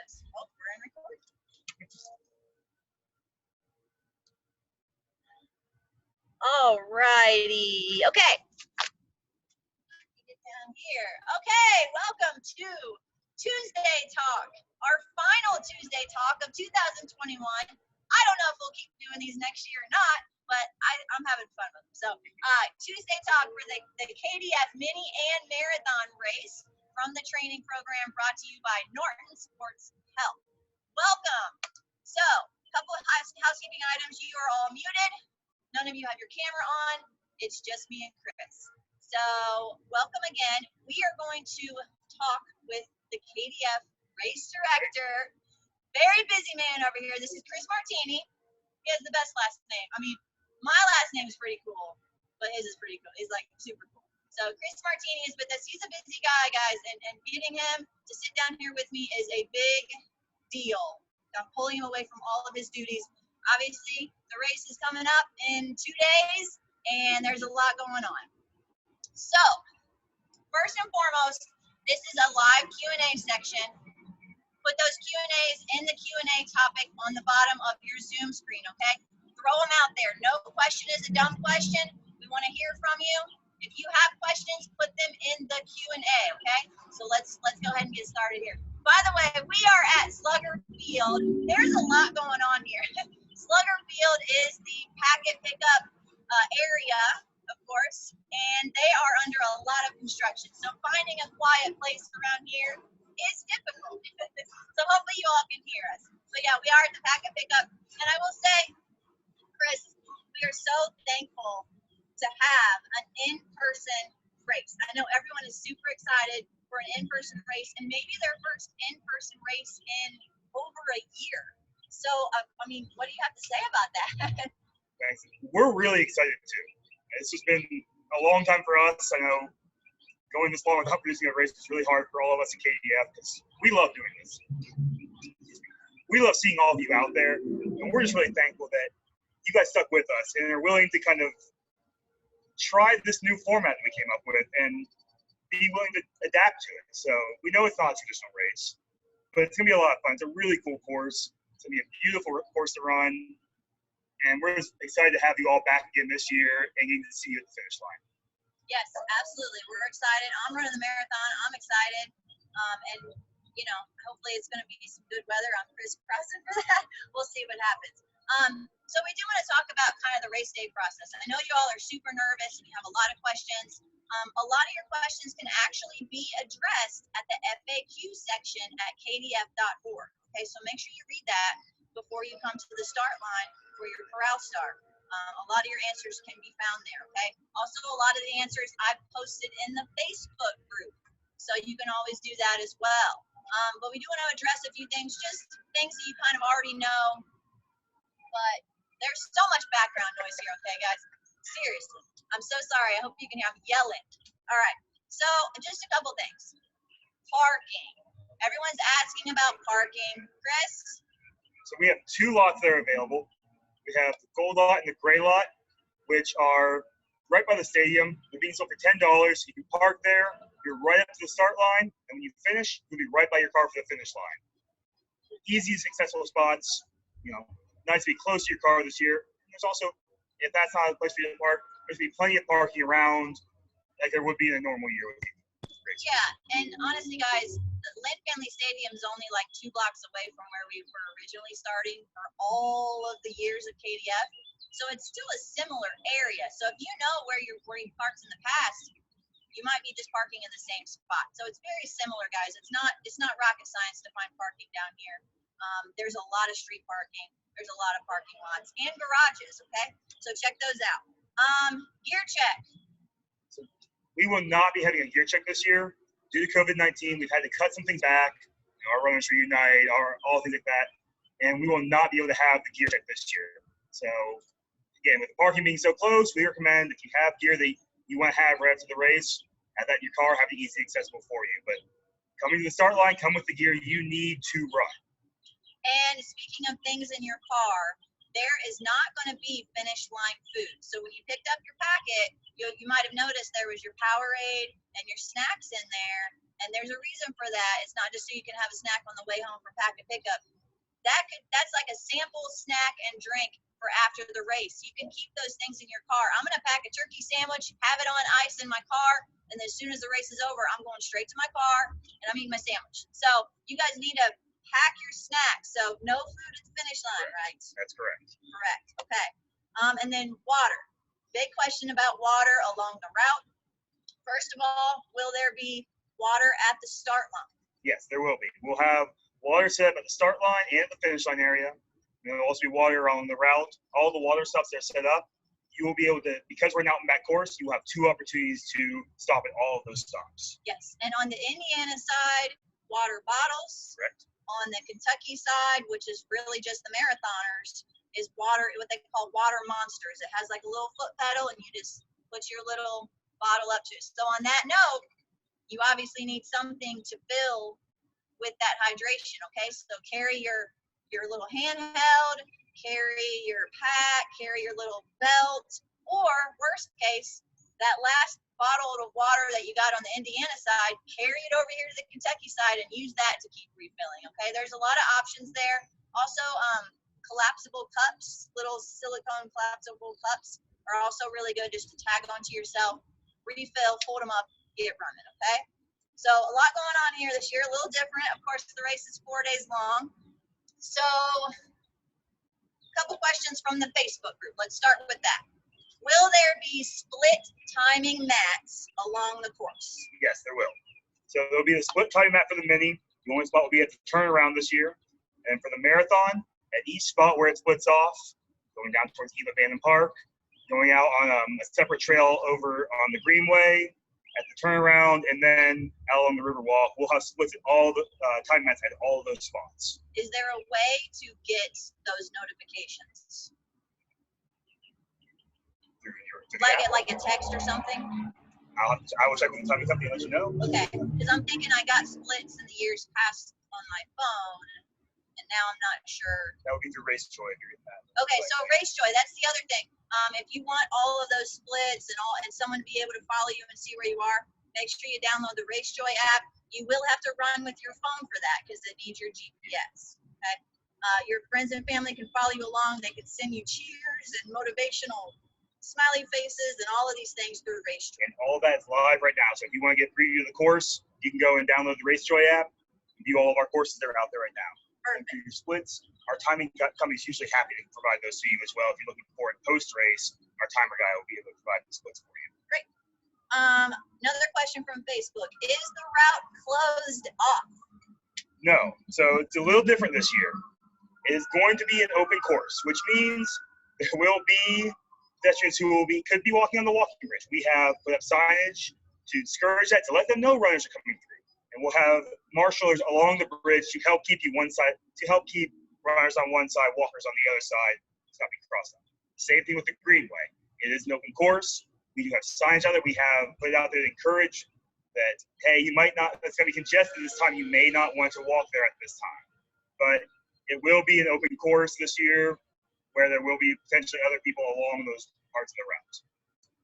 us. Oh, we're in recording. All righty. Okay. Get down here. Okay, welcome to Tuesday Talk, our final Tuesday Talk of 2021. I don't know if we'll keep doing these next year or not, but I'm having fun with them. So, Tuesday Talk for the KDF Mini and Marathon Race from the training program brought to you by Norton Sports Health. Welcome. So, a couple of housekeeping items. You are all muted. None of you have your camera on. It's just me and Chris. So, welcome again. We are going to talk with the KDF race director. Very busy man over here. This is Chris Martini. He has the best last name. I mean, my last name is pretty cool, but his is pretty cool. He's like super cool. So Chris Martini is with us. He's a busy guy, guys, and getting him to sit down here with me is a big deal. I'm pulling him away from all of his duties. Obviously, the race is coming up in 2 days, and there's a lot going on. So, first and foremost, this is a live Q&A section. Put those Q&As in the Q&A topic on the bottom of your Zoom screen, okay? Throw them out there. No question is a dumb question. We want to hear from you. If you have questions, put them in the Q&A, okay? So let's go ahead and get started here. By the way, we are at Slugger Field. There's a lot going on here. Slugger Field is the packet pickup area, of course, and they are under a lot of construction. So finding a quiet place around here is difficult. So hopefully you all can hear us. But yeah, we are at the packet pickup. And I will say, Chris, we are so thankful to have an in-person race. I know everyone is super excited for an in-person race and maybe their first in-person race in over a year. So, I mean, what do you have to say about that? Thanks. We're really excited too. This has been a long time for us. I know going this long without producing a race is really hard for all of us at KDF because we love doing this. We love seeing all of you out there, and we're just really thankful that you guys stuck with us and are willing to kind of try this new format that we came up with and be willing to adapt to it. So we know it's not a traditional race, but it's going to be a lot of fun. It's a really cool course. It's going to be a beautiful course to run, and we're just excited to have you all back again this year and getting to see you at the finish line. Yes, absolutely. We're excited. I'm running the marathon. I'm excited. And, you know, hopefully it's going to be some good weather. I'm crisscrossing for that. We'll see what happens. So we do want to talk about kind of the race day process. I know you all are super nervous and you have a lot of questions. A lot of your questions can actually be addressed at the FAQ section at kdf.org. Okay, so make sure you read that before you come to the start line for your corral start. A lot of your answers can be found there, okay? Also, a lot of the answers I've posted in the Facebook group, so you can always do that as well. But we do want to address a few things, just things that you kind of already know, but there's so much background noise here, okay, guys? Seriously, I'm so sorry. I hope you can hear me yelling. All right, so just a couple things. Parking. Everyone's asking about parking. Chris? So we have 2 lots that are available. We have the gold lot and the gray lot, which are right by the stadium. They're being sold for $10. You can park there. You're right up to the start line, and when you finish, you'll be right by your car for the finish line. Easiest accessible spots. You know, nice to be close to your car this year. There's also, if that's not a place for you to park, there's going to be plenty of parking around like there would be in a normal year. Yeah, and honestly, guys, the Lynn Family Stadium is only like 2 blocks away from where we were originally starting for all of the years of KDF. So it's still a similar area. So if you know where you parked in the past, you might be just parking in the same spot. So it's very similar, guys. It's not rocket science to find parking down here. There's a lot of street parking. There's a lot of parking lots and garages, okay? So check those out. Gear check. So we will not be having a gear check this year. Due to COVID-19, we've had to cut some things back. You know, our runners reunite, all things like that. And we will not be able to have the gear check this year. So again, with the parking being so close, we recommend if you have gear that you want to have right after the race, have that in your car, have it easily accessible for you. But coming to the start line, come with the gear you need to run. And speaking of things in your car, there is not going to be finish line food. So when you picked up your packet, you might have noticed there was your Powerade and your snacks in there. And there's a reason for that. It's not just so you can have a snack on the way home from pack and pickup. That's like a sample snack and drink for after the race. You can keep those things in your car. I'm going to pack a turkey sandwich, have it on ice in my car, and then as soon as the race is over, I'm going straight to my car and I'm eating my sandwich. So you guys need to pack your snacks. So no food at the finish line, right? That's correct. Correct. Okay. And then water. Big question about water along the route. First of all, will there be water at the start line? Yes, there will be. We'll have water set up at the start line and at the finish line area. There will also be water on the route. All the water stops that are set up, you will be able to, because we're not in that course, you will have 2 opportunities to stop at all of those stops. Yes, and on the Indiana side, water bottles. Correct. On the Kentucky side, which is really just the marathoners, is water, what they call water monsters. It has like a little foot pedal and you just put your little bottle up to it. So on that note, you obviously need something to fill with that hydration, okay? So carry your little handheld, carry your pack, carry your little belt, or worst case, that last bottle of water that you got on the Indiana side, carry it over here to the Kentucky side and use that to keep refilling, okay? There's a lot of options there. Also, collapsible cups, little silicone collapsible cups are also really good just to tag onto yourself, refill, fold them up, get running, okay? So a lot going on here this year, a little different. Of course, the race is 4 days long. So a couple questions from the Facebook group. Let's start with that. Will there be split timing mats along the course? Yes, there will. So there'll be a split timing mat for the mini. The only spot will be at the turnaround this year. And for the marathon, at each spot where it splits off, going down towards Eva Bannon Park, going out on a separate trail over on the Greenway, at the turnaround, and then out on the Riverwalk, we'll have splits at all the time mats at all of those spots. Is there a way to get those notifications? Like a text or something? I will check with the timing company and let you know. Okay, because I'm thinking I got splits in the years past on my phone, and now I'm not sure. That would be through Race Joy if you're getting that. Okay, so Race Joy, that's the other thing. If you want all of those splits and someone to be able to follow you and see where you are, make sure you download the Race Joy app. You will have to run with your phone for that because it needs your GPS. Okay, your friends and family can follow you along. They can send you cheers and motivational smiley faces and all of these things through Race Joy. And all of that is live right now. So if you want to get preview of the course, you can go and download the Race Joy app and view all of our courses that are out there right now. Perfect. And for your splits, our timing company is usually happy to provide those to you as well. If you're looking for it post-race, our timer guy will be able to provide the splits for you. Great. Another question from Facebook. Is the route closed off? No. So it's a little different this year. It is going to be an open course, which means there will be pedestrians who could be walking on the walking bridge. We have put up signage to discourage that, to let them know runners are coming through. And we'll have marshals along the bridge to help keep runners on one side, walkers on the other side, to not be crossed out. Same thing with the Greenway. It is an open course. We do have signs out there. We have put it out there to encourage that, hey, you might not, it's going to be congested this time. You may not want to walk there at this time. But it will be an open course this year where there will be potentially other people along those parts of the route.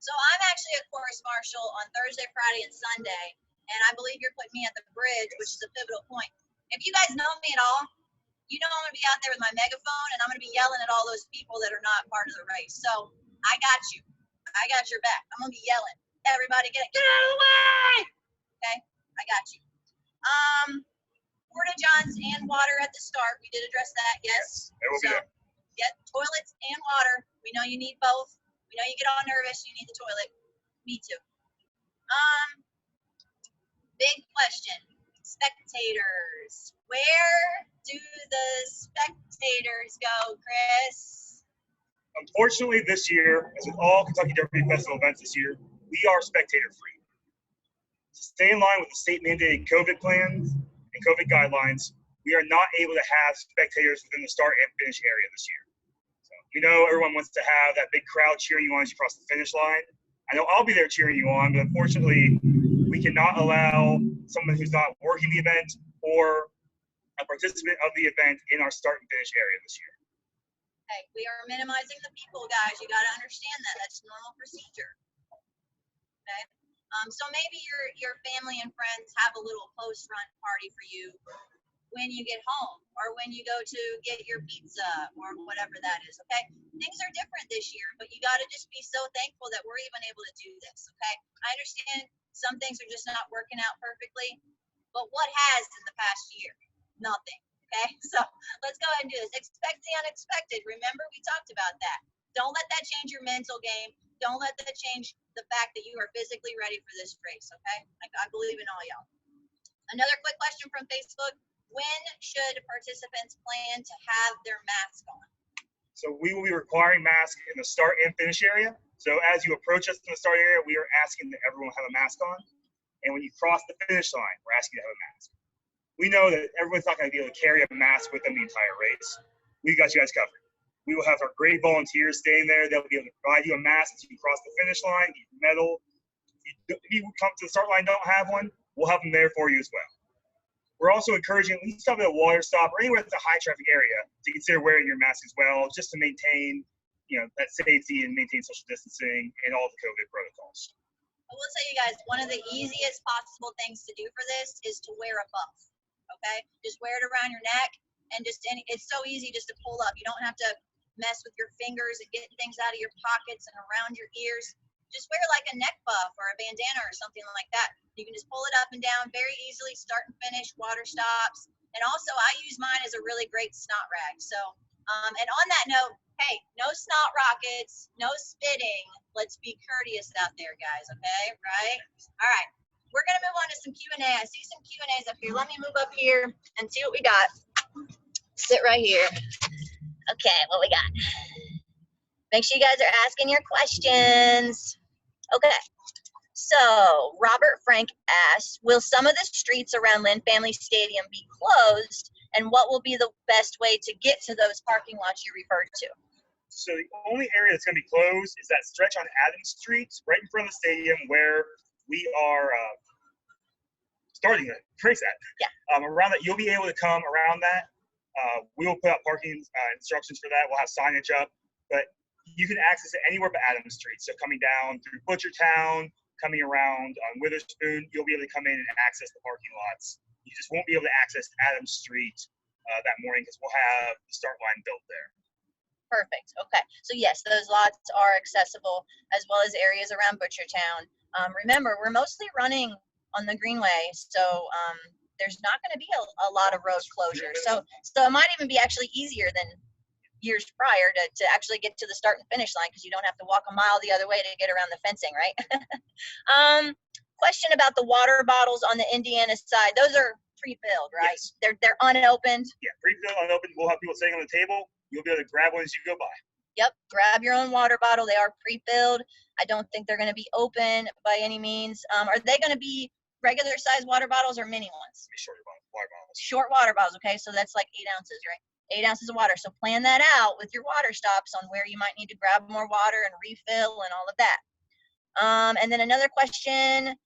So I'm actually a course marshal on Thursday, Friday, and Sunday, and I believe you're putting me at the bridge, which is a pivotal point. If you guys know me at all, you know I'm going to be out there with my megaphone, and I'm going to be yelling at all those people that are not part of the race. So I got you. I got your back. I'm going to be yelling. Everybody get out of the way! Okay? I got you. Porta johns and water at the start. We did address that, yes? It will be there. Yep, toilets and water. We know you need both. We know you get all nervous. You need the toilet. Me too. Big question. Spectators. Where do the spectators go, Chris? Unfortunately, this year, as with all Kentucky Derby Festival events this year, we are spectator free. To stay in line with the state mandated COVID plans and COVID guidelines, we are not able to have spectators within the start and finish area this year. So we know everyone wants to have that big crowd cheering you on as you cross the finish line. I know I'll be there cheering you on, but unfortunately, we cannot allow someone who's not working the event or a participant of the event in our start and finish area this year. Hey, we are minimizing the people, guys. You got to understand that. That's normal procedure. Okay. So maybe your family and friends have a little post-run party for you when you get home or when you go to get your pizza or whatever that is. Okay, things are different this year, but you got to just be so thankful that we're even able to do this. Okay, I understand some things are just not working out perfectly, but what has in the past year? Nothing. Okay, so let's go ahead and do this. Expect the unexpected. Remember, we talked about that. Don't let that change your mental game. Don't let that change the fact that you are physically ready for this race. Okay, I believe in all y'all. Another quick question from Facebook. When should participants plan to have their mask on? So we will be requiring masks in the start and finish area. So as you approach us in the start area, we are asking that everyone have a mask on. And when you cross the finish line, we're asking you to have a mask. We know that everyone's not going to be able to carry a mask with them the entire race. We got you guys covered. We will have our great volunteers staying there. They'll be able to provide you a mask as you cross the finish line, get your medal. If you come to the start line and don't have one, we'll have them there for you as well. We're also encouraging at least stop at a water stop or anywhere that's a high traffic area to consider wearing your mask as well, just to maintain, that safety and maintain social distancing and all the COVID protocols. I will tell you guys, one of the easiest possible things to do for this is to wear a buff. Okay, just wear it around your neck, and it's so easy just to pull up. You don't have to mess with your fingers and get things out of your pockets and around your ears. Just wear like a neck buff or a bandana or something like that. You can just pull it up and down very easily, start and finish, water stops. And also I use mine as a really great snot rag. So, and on that note, hey, no snot rockets, no spitting. Let's be courteous out there, guys, okay? Right? All right. We're going to move on to some Q&A. I see some Q&As up here. Let me move up here and see what we got. Sit right here. Okay, what we got? Make sure you guys are asking your questions. Okay, so Robert Frank asks, will some of the streets around Lynn Family Stadium be closed, and what will be the best way to get to those parking lots you referred to? So the only area that's going to be closed is that stretch on Adams Street, right in front of the stadium where we are starting the race at. Yeah. Around that, you'll be able to come around that. We will put out parking instructions for that. We'll have signage up, but you can access it anywhere but Adams Street. So coming down through Butchertown, coming around on Witherspoon, you'll be able to come in and access the parking lots. You just won't be able to access Adams Street that morning because we'll have the start line built there. Perfect. Okay. So yes, those lots are accessible as well as areas around Butchertown. Remember, we're mostly running on the Greenway, so there's not going to be a lot of road closure. So it might even be actually easier than years prior to actually get to the start and finish line because you don't have to walk a mile the other way to get around the fencing, right? Question about the water bottles on the Indiana side. Those are pre-filled, right? Yes. They're unopened. Yeah, pre-filled, unopened. We'll have people sitting on the table. You'll be able to grab one as you go by. Yep, grab your own water bottle. They are pre-filled. I don't think they're going to be open by any means. Are they going to be regular size water bottles or mini ones? Short water bottles. Short water bottles, okay, so that's like 8 ounces, right? 8 ounces of water. So plan that out with your water stops on where you might need to grab more water and refill and all of that. And then another question,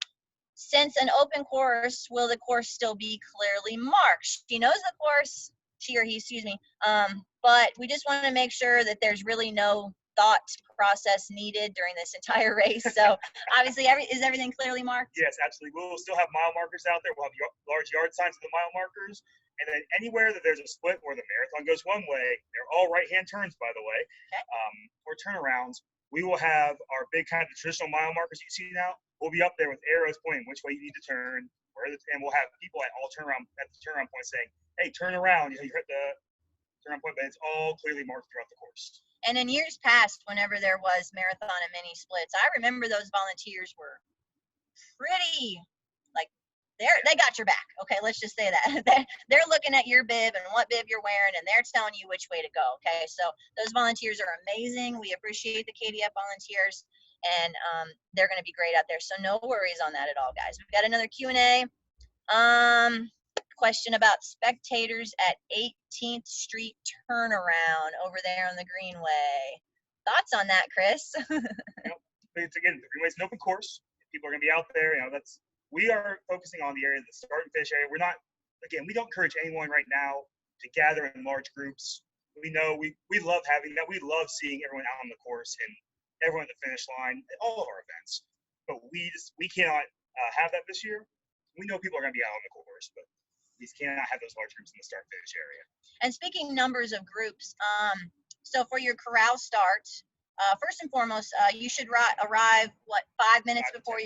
since an open course, will the course still be clearly marked? She knows the course, she or he, excuse me, but we just want to make sure that there's really no thought process needed during this entire race. So obviously, is everything clearly marked? Yes, absolutely. We'll still have mile markers out there. We'll have large yard signs with the mile markers. And then anywhere that there's a split where the marathon goes one way, they're all right-hand turns, by the way, okay. Or turnarounds, we will have our big kind of traditional mile markers you see now. We'll be up there with arrows pointing which way you need to turn, and we'll have people at the turnaround point saying, hey, turn around. You hit the turnaround point, but it's all clearly marked throughout the course. And in years past, whenever there was marathon and mini splits, I remember those volunteers were pretty, like, they got your back. Okay, let's just say that. They're looking at your bib and what bib you're wearing, and they're telling you which way to go. Okay, so those volunteers are amazing. We appreciate the KDF volunteers, and they're going to be great out there. So no worries on that at all, guys. We've got another Q&A. Question about Spectators at 18th Street turnaround over there on the Greenway. Thoughts on that, Chris? It's, again, the Greenway's an open course. People are going to be out there. We are focusing on the area, the start and finish area. We don't encourage anyone right now to gather in large groups. We know we love having that. We love seeing everyone out on the course and everyone at the finish line at all of our events. but we cannot have that this year. We know people are going to be out on the course, but we cannot have those large groups in the start finish area. And speaking numbers of groups, so for your corral starts, first and foremost, you should arrive 5 minutes before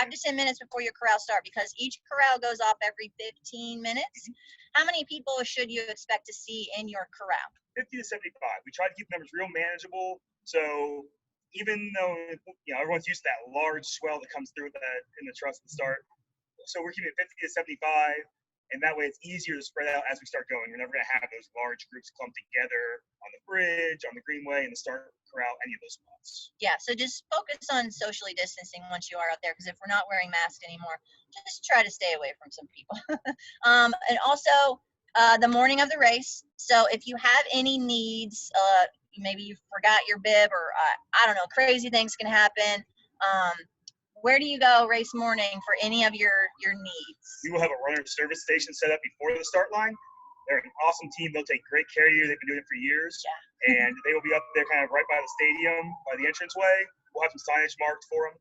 5 to 10 minutes before your corral start, because each corral goes off every 15 minutes. How many people should you expect to see in your corral? 50 to 75. We try to keep numbers real manageable. So even though everyone's used to that large swell that comes through in the truss at the start, so we're keeping it 50 to 75. And that way it's easier to spread out as we start going. You're never going to have those large groups clumped together on the bridge, on the greenway, in the start corral, any of those spots. Yeah, so just focus on socially distancing once you are out there, because if we're not wearing masks anymore, just try to stay away from some people. And also the morning of the race. So if you have any needs, maybe you forgot your bib, or I don't know, crazy things can happen. Where do you go race morning for any of your needs? We will have a runner service station set up before the start line. They're an awesome team. They'll take great care of you. They've been doing it for years. Yeah. And they will be up there kind of right by the stadium, by the entranceway. We'll have some signage marked for them.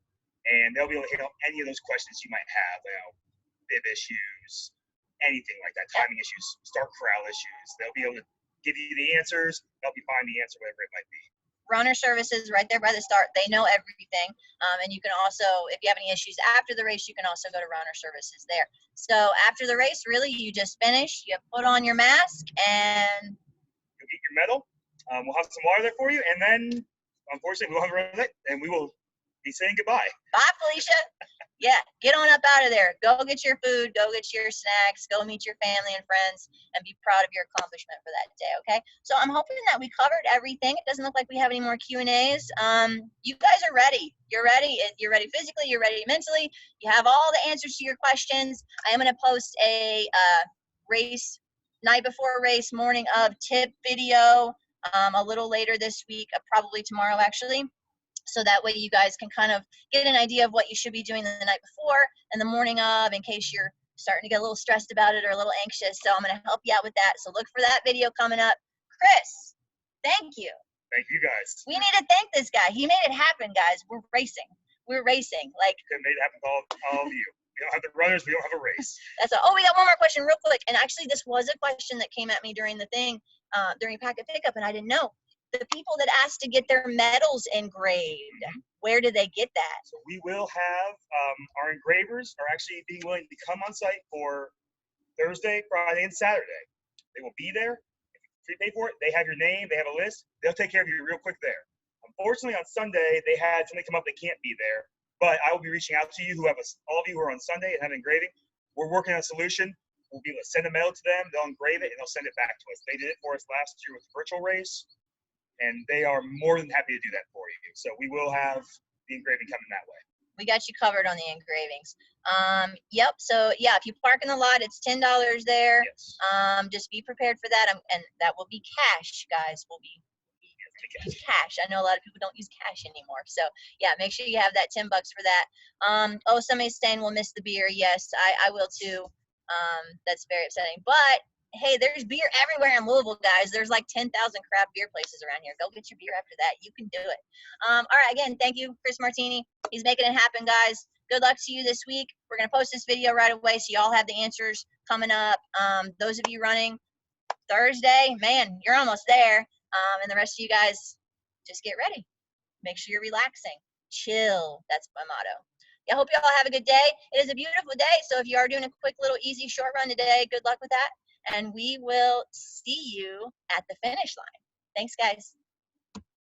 And they'll be able to handle any of those questions you might have, bib issues, anything like that, timing issues, start corral issues. They'll be able to give you the answers, help you find the answer, whatever it might be. Runner services right there by the start. They know everything. And you can also, if you have any issues after the race, you can also go to runner services there. So after the race, really, you just finish, you put on your mask, and you'll get your medal. We'll have some water there for you, and then unfortunately we'll have a run, and we will be saying goodbye. Bye, Felicia. Yeah, get on up out of there. Go get your food, go get your snacks, go meet your family and friends, and be proud of your accomplishment for that day, okay? So I'm hoping that we covered everything. It doesn't look like we have any more Q&As. You guys are ready. You're ready. You're ready physically. You're ready mentally. You have all the answers to your questions. I am going to post a race, night before race, morning of tip video a little later this week, probably tomorrow, actually. So that way you guys can kind of get an idea of what you should be doing the night before and the morning of, in case you're starting to get a little stressed about it or a little anxious. So I'm going to help you out with that. So look for that video coming up. Chris, thank you. Thank you, guys. We need to thank this guy. He made it happen, guys. We're racing. We're racing. Like, couldn't make it happen with all of you. We don't have the runners. We don't have a race. That's all. Oh, we got one more question real quick. And actually, this was a question that came at me during the thing, during packet pickup, and I didn't know. The people that asked to get their medals engraved, where do they get that? So we will have our engravers are actually being willing to come on site for Thursday, Friday, and Saturday. They will be there. If you prepay for it, they have your name, they have a list. They'll take care of you real quick there. Unfortunately, on Sunday, they had something come up, they can't be there. But I will be reaching out to you, all of you who are on Sunday and have engraving. We're working on a solution. We'll be able to send a medal to them. They'll engrave it, and they'll send it back to us. They did it for us last year with the virtual race. And they are more than happy to do that for you. So we will have the engraving coming that way. We got you covered on the engravings. Yep. So yeah, if you park in the lot, it's $10 there. Yes. Just be prepared for that, and that will be cash, guys. Will be cash. I know a lot of people don't use cash anymore. So yeah, make sure you have that $10 for that. Oh, somebody's saying we'll miss the beer. Yes, I will too. That's very upsetting. But hey, there's beer everywhere in Louisville, guys. There's like 10,000 craft beer places around here. Go get your beer after that. You can do it. All right, again, thank you, Chris Martini. He's making it happen, guys. Good luck to you this week. We're going to post this video right away so y'all have the answers coming up. Those of you running Thursday, man, you're almost there. And the rest of you guys, just get ready. Make sure you're relaxing. Chill. That's my motto. I hope you all have a good day. It is a beautiful day, so if you are doing a quick little easy short run today, good luck with that. And we will see you at the finish line. Thanks, guys.